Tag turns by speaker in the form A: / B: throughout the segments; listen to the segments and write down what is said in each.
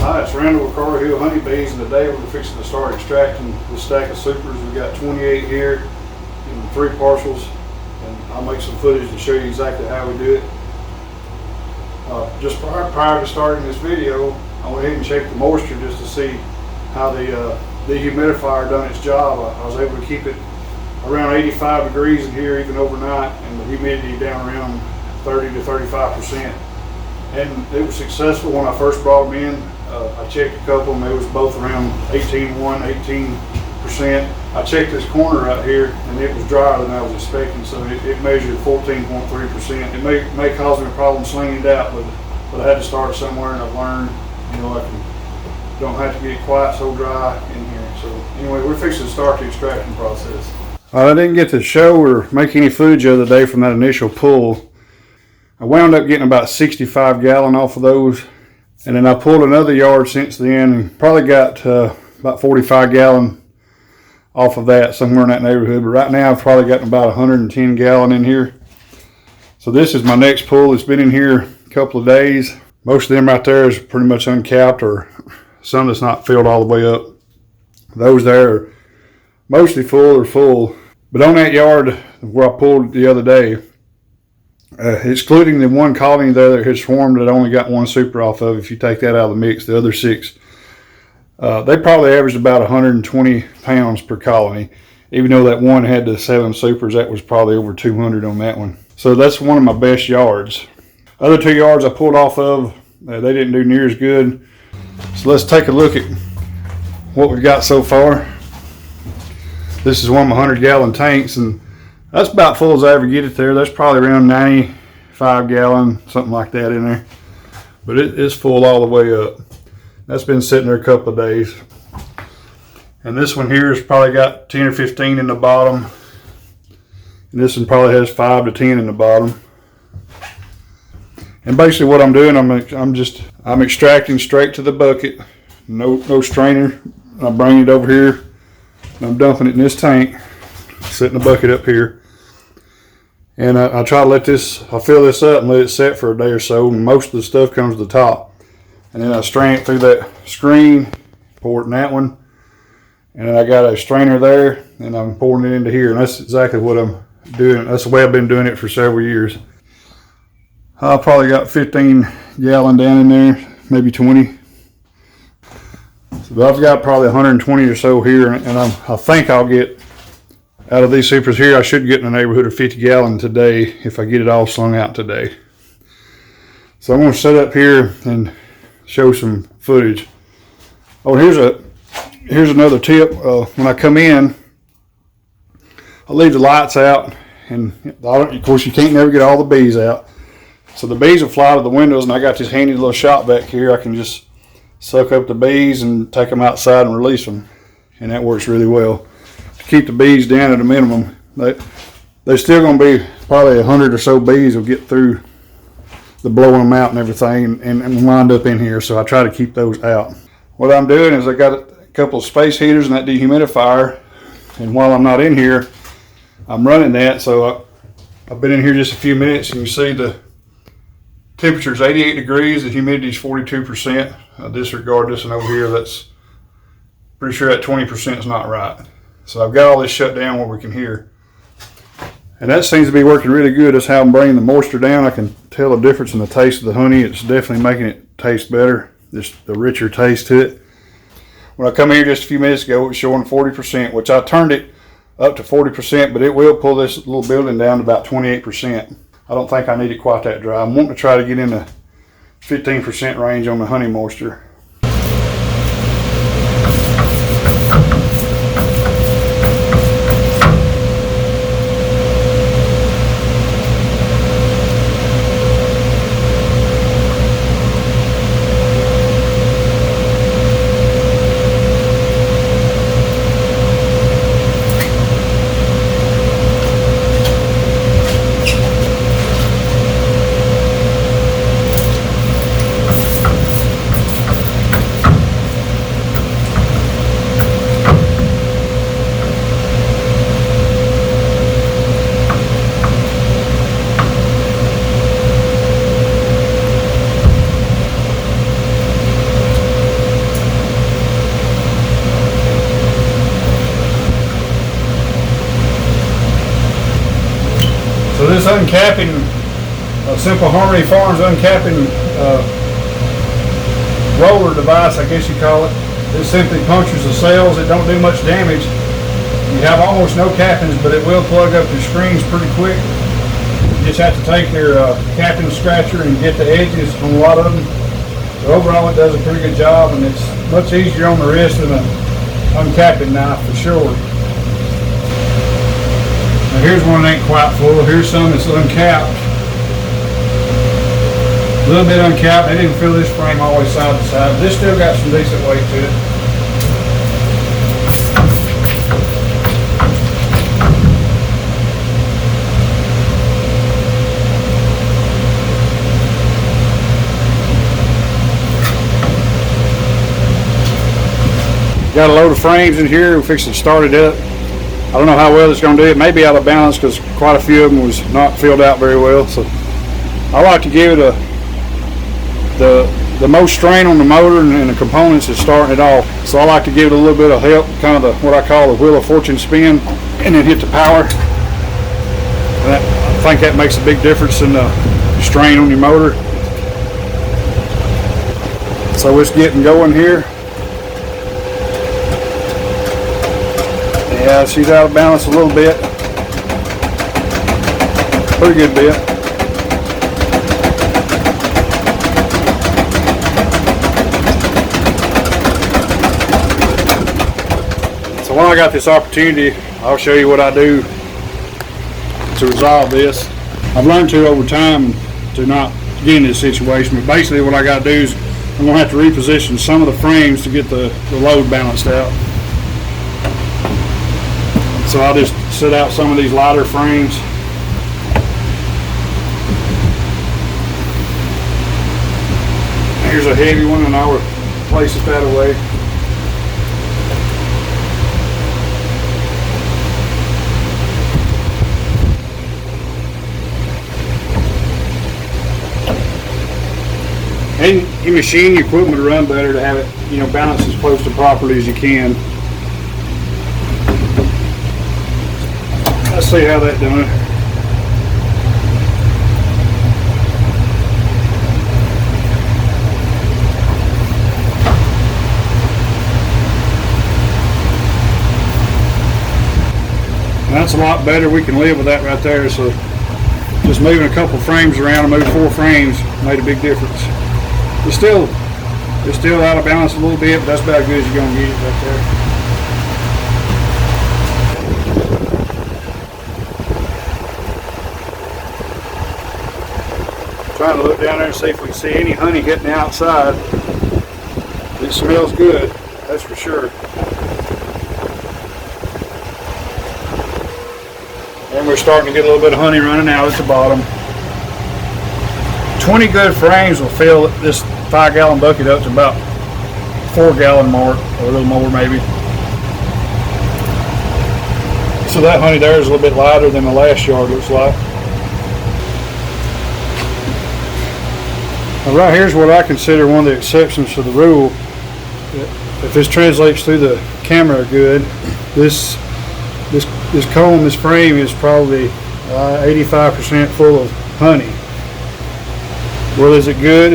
A: Hi, it's Randall with Carter Hill Honeybees, and today we're fixing to start extracting this stack of supers. We've got 28 here in 3 parcels, and I'll make some footage to show you exactly how we do it. Just prior to starting this video, I went ahead and checked the moisture just to see how the dehumidifier done its job. I was able to keep it around 85 degrees in here even overnight, and the humidity down around 30 to 35%. And it was successful when I first brought them in. I checked a couple and they was both around 18.1, 18%. I checked this corner right here and it was drier than I was expecting, so it measured 14.3%. It may cause me a problem slinging it out, but I had to start somewhere, and I've learned, you know, don't have to get it quite so dry in here. So anyway, we're fixing to start the extraction process. I didn't get to show or make any footage the other day from that initial pull. I wound up getting about 65 gallon off of those, and then I pulled another yard since then and probably got about 45 gallon off of that, somewhere in that neighborhood. But right now I've probably gotten about 110 gallon in here. So this is my next pull. It's been in here a couple of days. Most of them right there is pretty much uncapped, or some that's not filled all the way up. Those there are mostly full or full. But on that yard where I pulled the other day, excluding the one colony there that had swarmed that only got 1 super off of, if you take that out of the mix, the other 6, they probably averaged about 120 pounds per colony. Even though that one had the 7 supers, that was probably over 200 on that one. So that's one of my best yards. Other 2 yards I pulled off of, they didn't do near as good. So let's take a look at what we've got so far. This is one of my 100 gallon tanks, and that's about full as I ever get it there. That's probably around 95 gallon, something like that in there. But it's full all the way up. That's been sitting there a couple of days. And this one here has probably got 10 or 15 in the bottom. And this one probably has 5 to 10 in the bottom. And basically what I'm doing, I'm extracting straight to the bucket. No strainer. I bring it over here and I'm dumping it in this tank. Setting the bucket up here. And I try to I'll fill this up and let it set for a day or so, and most of the stuff comes to the top. And then I strain it through that screen, pour it in that one, and then I got a strainer there, and I'm pouring it into here, and that's exactly what I'm doing. That's the way I've been doing it for several years. I probably got 15 gallon down in there, maybe 20. So I've got probably 120 or so here, and I think I'll get, out of these supers here, I should get in the neighborhood of 50 gallon today if I get it all slung out today. So I'm going to set up here and show some footage. Oh, here's another tip. When I come in, I leave the lights out, and of course you can't never get all the bees out. So the bees will fly to the windows, and I got this handy little shop back here. I can just suck up the bees and take them outside and release them, and that works really well. Keep the bees down at a minimum. They're still going to be probably 100 or so bees will get through the blowing them out and everything and wind up in here, so I try to keep those out. What I'm doing is I got a couple of space heaters and that dehumidifier, and while I'm not in here, I'm running that. So I've been in here just a few minutes, and you see the temperature is 88 degrees, the humidity is 42%. Disregard this one over here. That's pretty sure that 20% is not right. So I've got all this shut down where we can hear. And that seems to be working really good. That's how I'm bringing the moisture down. I can tell the difference in the taste of the honey. It's definitely making it taste better. Just the richer taste to it. When I come here just a few minutes ago, it was showing 40%, which I turned it up to 40%, but it will pull this little building down to about 28%. I don't think I need it quite that dry. I'm wanting to try to get in the 15% range on the honey moisture. uncapping, Simple Harmony Farms uncapping roller device, I guess you call it. It simply punctures the cells. It don't do much damage. You have almost no cappings, but it will plug up your screens pretty quick. You just have to take your capping scratcher and get the edges on a lot of them. But overall, it does a pretty good job, and it's much easier on the wrist than an uncapping knife for sure. Now here's one that ain't quite full. Here's some that's uncapped. A little bit uncapped. They didn't fill this frame all the way side to side. This still got some decent weight to it. Got a load of frames in here. We're fixing to start it up. I don't know how well it's going to do. It may be out of balance because quite a few of them was not filled out very well. So I like to give it the most strain on the motor and the components is starting it off. So I like to give it a little bit of help, kind of what I call the wheel of fortune spin, and then hit the power. And I think that makes a big difference in the strain on your motor. So it's getting going here. Yeah, she's out of balance a little bit. Pretty good bit. So while I got this opportunity, I'll show you what I do to resolve this. I've learned to over time to not get in this situation, but basically what I got to do is I'm going to have to reposition some of the frames to get the load balanced out. So I'll just set out some of these lighter frames. Here's a heavy one, and I'll place it that away. And you machine your equipment to run better to have it, balanced as close to properly as you can. Let's see how that done. That's a lot better. We can live with that right there. So just moving a couple frames around, I moved 4 frames, made a big difference. It's still out of balance a little bit, but that's about as good as you're gonna get it right there. Trying to look down there and see if we can see any honey hitting the outside. It smells good, that's for sure. And we're starting to get a little bit of honey running out at the bottom. 20 good frames will fill this 5-gallon bucket up to about 4-gallon mark, or a little more maybe. So that honey there is a little bit lighter than the last yard looks like. Now right here's what I consider one of the exceptions to the rule. If this translates through the camera good, this comb, this frame is probably 85% full of honey. Well, is it good?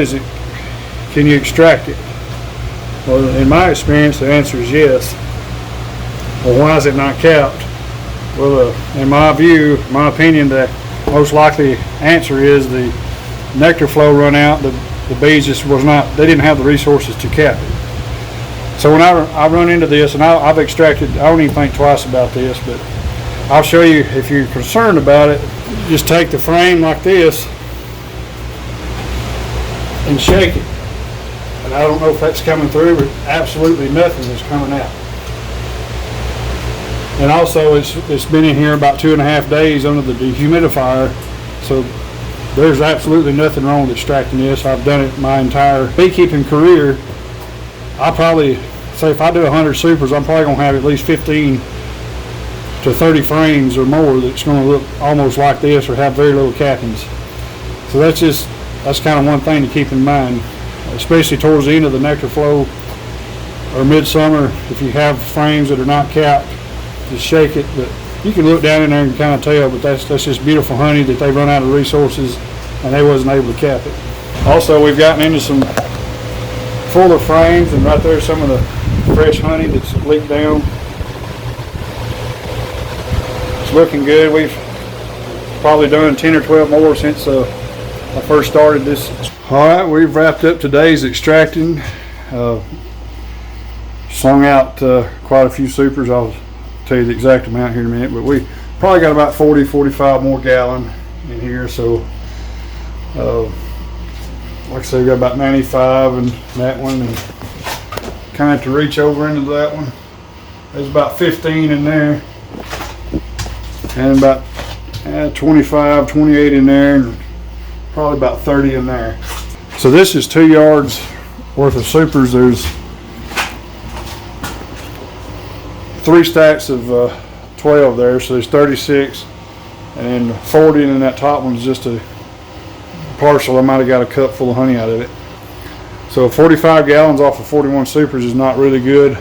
A: Can you extract it? Well, in my experience, the answer is yes. Well, why is it not capped? Well, in my view, my opinion, the most likely answer is the nectar flow run out. The bees just they didn't have the resources to cap it. So when I run into this, and I've extracted, I don't even think twice about this, but I'll show you if you're concerned about it. Just take the frame like this and shake it. And I don't know if that's coming through, but absolutely nothing is coming out. And also it's been in here about 2.5 days under the dehumidifier, so there's absolutely nothing wrong with extracting this. I've done it my entire beekeeping career. I probably say if I do 100 supers, I'm probably gonna have at least 15 to 30 frames or more that's gonna look almost like this or have very little cappings. So that's kind of one thing to keep in mind, especially towards the end of the nectar flow or midsummer. If you have frames that are not capped, just shake it, but You can look down in there and kind of tell, but that's just beautiful honey that they run out of resources and they wasn't able to cap it. Also, we've gotten into some fuller frames, and right there's some of the fresh honey that's leaked down. It's looking good. We've probably done 10 or 12 more since I first started this. All right, we've wrapped up today's extracting. Slung out quite a few supers. I'll tell you the exact amount here in a minute, but we probably got about 40-45 more gallon in here. So like I said, we got about 95 in that one, and kind of have to reach over into that one. There's about 15 in there, and about 25, 28 in there, and probably about 30 in there. So this is 2 yards worth of supers. There's 3 stacks of 12 there, so there's 36, and then 40, and then that top one's just a partial. I might have got a cup full of honey out of it. So 45 gallons off of 41 supers is not really good.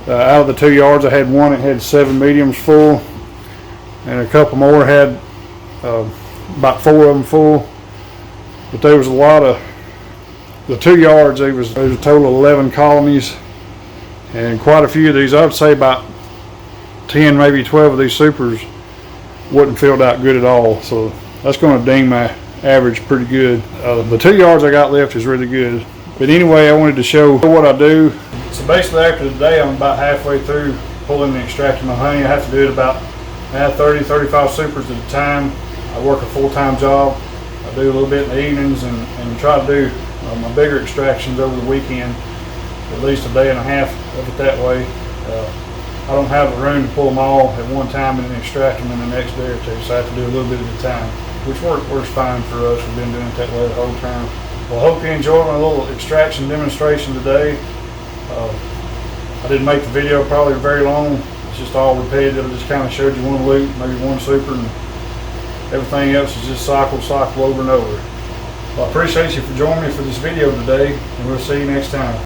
A: Out of the 2 yards, I had one that had 7 mediums full, and a couple more had about 4 of them full. But there was a lot of the 2 yards. There was a total of 11 colonies, and quite a few of these. I would say about 10, maybe 12 of these supers wasn't filled out good at all. So that's going to ding my average pretty good. The 2 yards I got left is really good. But anyway, I wanted to show what I do. So basically, after today, I'm about halfway through pulling and extracting my honey. I have to do it about 30-35 supers at a time. I work a full-time job. I do a little bit in the evenings, and try to do my bigger extractions over the weekend, at least a day and a half of it that way. I don't have the room to pull them all at one time and then extract them in the next day or two, so I have to do a little bit at a time, which works fine for us. We've been doing it that way the whole time. Well, I hope you enjoyed my little extraction demonstration today. I didn't make the video probably very long. It's just all repetitive. I just kind of showed you one loop, maybe one super, and everything else is just cycle over and over. Well, I appreciate you for joining me for this video today, and we'll see you next time.